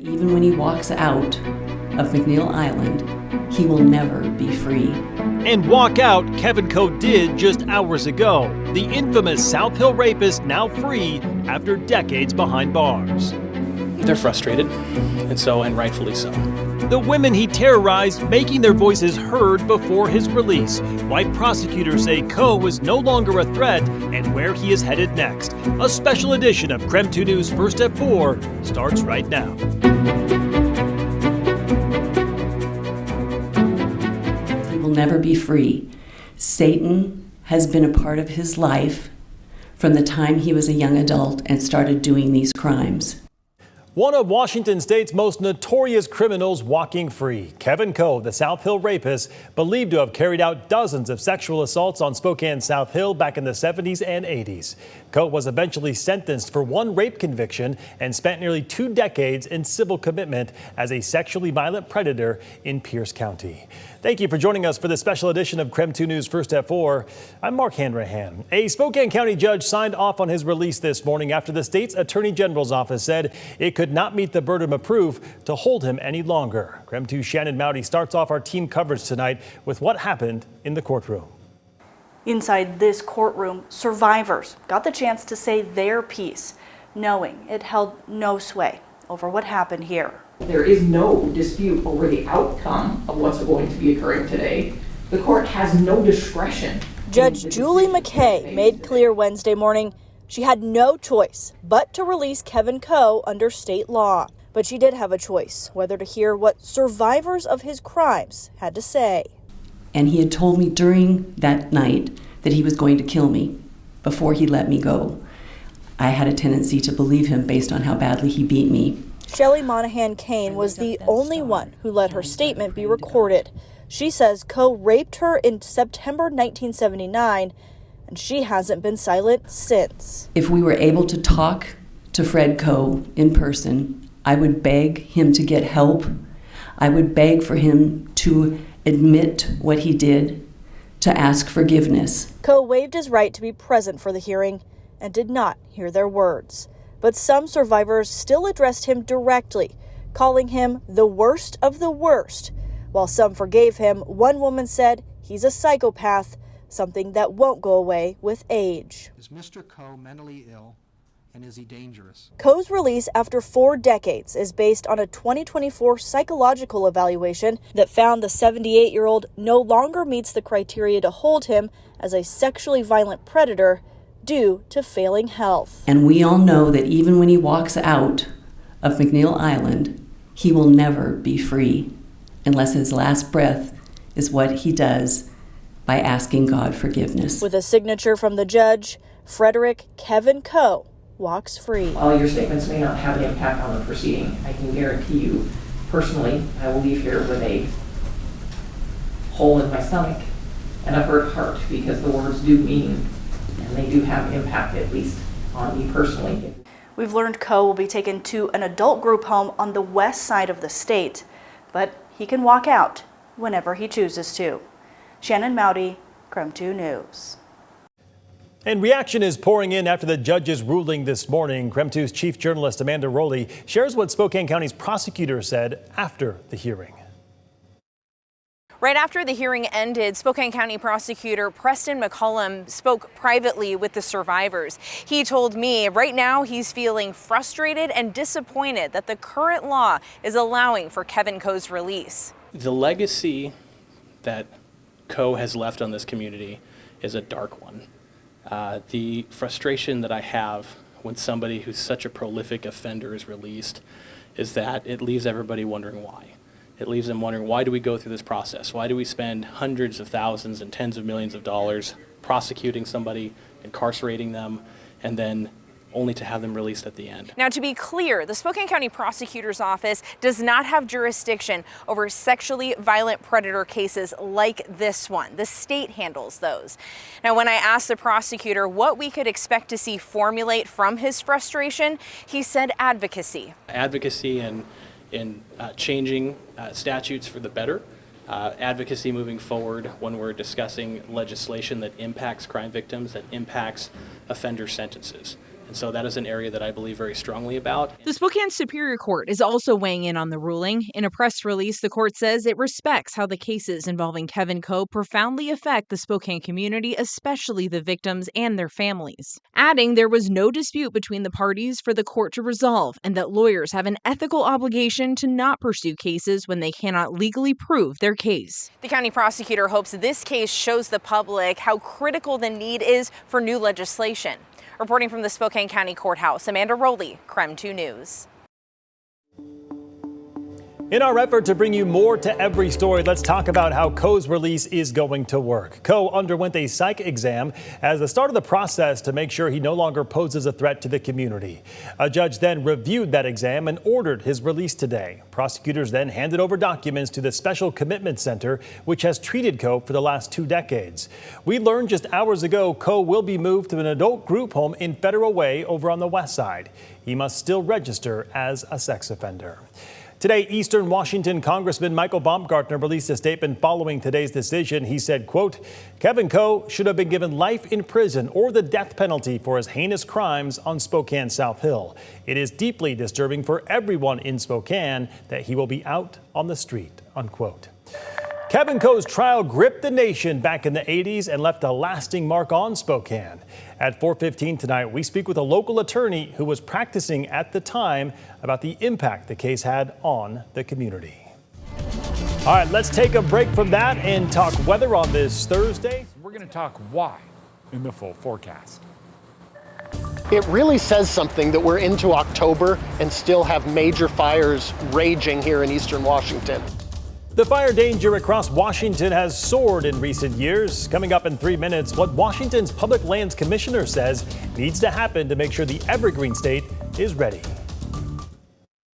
Even when he walks out of McNeil Island, he will never be free. And walk out Kevin Coe did just hours ago. The infamous South Hill rapist now free after decades behind bars. They're frustrated, and rightfully so. The women he terrorized making their voices heard before his release. White prosecutors say Coe was no longer a threat and where he is headed next. A special edition of KREM 2 News First at 4 starts right now. He will never be free. Satan has been a part of his life from the time he was a young adult and started doing these crimes. One of Washington State's most notorious criminals walking free. Kevin Coe, the South Hill rapist, believed to have carried out dozens of sexual assaults on Spokane South Hill back in the 70s and 80s. Coe was eventually sentenced for one rape conviction and spent nearly 2 decades in civil commitment as a sexually violent predator in Pierce County. Thank you for joining us for this special edition of KREM 2 News First at 4. I'm Mark Hanrahan. A Spokane County judge signed off on his release this morning after the state's Attorney General's office said it could not meet the burden of proof to hold him any longer. KREM 2's Shannon Mowdy starts off our team coverage tonight with what happened in the courtroom. Inside this courtroom, survivors got the chance to say their piece, knowing it held no sway over what happened here. There is no dispute over the outcome of what's going to be occurring today. The court has no discretion. Judge Julie McKay made clear Wednesday morning she had no choice but to release Kevin Coe under state law. But she did have a choice whether to hear what survivors of his crimes had to say. And he had told me during that night that he was going to kill me before he let me go. I had a tendency to believe him based on how badly he beat me. Shelley Monahan Kane was the only one who let her statement be recorded. She says Coe raped her in September 1979, and she hasn't been silent since. If we were able to talk to Fred Coe in person, I would beg him to get help. I would beg for him to admit what he did, to ask forgiveness. Coe waived his right to be present for the hearing and did not hear their words. But some survivors still addressed him directly, calling him the worst of the worst. While some forgave him, one woman said he's a psychopath, something that won't go away with age. Is Mr. Coe mentally ill, and is he dangerous? Coe's release after 4 decades is based on a 2024 psychological evaluation that found the 78-year-old no longer meets the criteria to hold him as a sexually violent predator due to failing health. And we all know that even when he walks out of McNeil Island, he will never be free unless his last breath is what he does by asking God forgiveness. With a signature from the judge, Frederick Kevin Coe walks free. While your statements may not have an impact on the proceeding, I can guarantee you personally, I will leave here with a hole in my stomach and a hurt heart, because the words do mean, and they do have impact, at least on me personally. We've learned Coe will be taken to an adult group home on the west side of the state, but he can walk out whenever he chooses to. Shannon Mowdy, KREM 2 News. And reaction is pouring in after the judge's ruling this morning. KREM 2's chief journalist Amanda Rowley shares what Spokane County's prosecutor said after the hearing. Right after the hearing ended, Spokane County Prosecutor Preston McCollum spoke privately with the survivors. He told me right now he's feeling frustrated and disappointed that the current law is allowing for Kevin Coe's release. The legacy that Coe has left on this community is a dark one. The frustration that I have when somebody who's such a prolific offender is released is that it leaves everybody wondering why. It leaves them wondering, why do we go through this process? Why do we spend hundreds of thousands and tens of millions of dollars prosecuting somebody, incarcerating them, and then only to have them released at the end? Now, to be clear, the Spokane County Prosecutor's Office does not have jurisdiction over sexually violent predator cases like this one. The state handles those. Now, when I asked the prosecutor what we could expect to see formulate from his frustration, he said advocacy. Advocacy and in changing statutes for the better, advocacy moving forward when we're discussing legislation that impacts crime victims, that impacts offender sentences. And so that is an area that I believe very strongly about. The Spokane Superior Court is also weighing in on the ruling. In a press release, the court says it respects how the cases involving Kevin Coe profoundly affect the Spokane community, especially the victims and their families. Adding there was no dispute between the parties for the court to resolve, and that lawyers have an ethical obligation to not pursue cases when they cannot legally prove their case. The county prosecutor hopes this case shows the public how critical the need is for new legislation. Reporting from the Spokane County Courthouse, Amanda Rowley, KREM 2 News. In our effort to bring you more to every story, let's talk about how Coe's release is going to work. Coe underwent a psych exam as the start of the process to make sure he no longer poses a threat to the community. A judge then reviewed that exam and ordered his release today. Prosecutors then handed over documents to the Special Commitment Center, which has treated Coe for the last 2 decades. We learned just hours ago Coe will be moved to an adult group home in Federal Way over on the west side. He must still register as a sex offender. Today, Eastern Washington Congressman Michael Baumgartner released a statement following today's decision. He said, quote, Kevin Coe should have been given life in prison or the death penalty for his heinous crimes on Spokane South Hill. It is deeply disturbing for everyone in Spokane that he will be out on the street, unquote. Kevin Coe's trial gripped the nation back in the 80s and left a lasting mark on Spokane. At 4:15 tonight, we speak with a local attorney who was practicing at the time about the impact the case had on the community. All right, let's take a break from that and talk weather on this Thursday. We're going to talk why in the full forecast. It really says something that we're into October and still have major fires raging here in Eastern Washington. The fire danger across Washington has soared in recent years. Coming up in 3 minutes, what Washington's Public Lands Commissioner says needs to happen to make sure the Evergreen State is ready.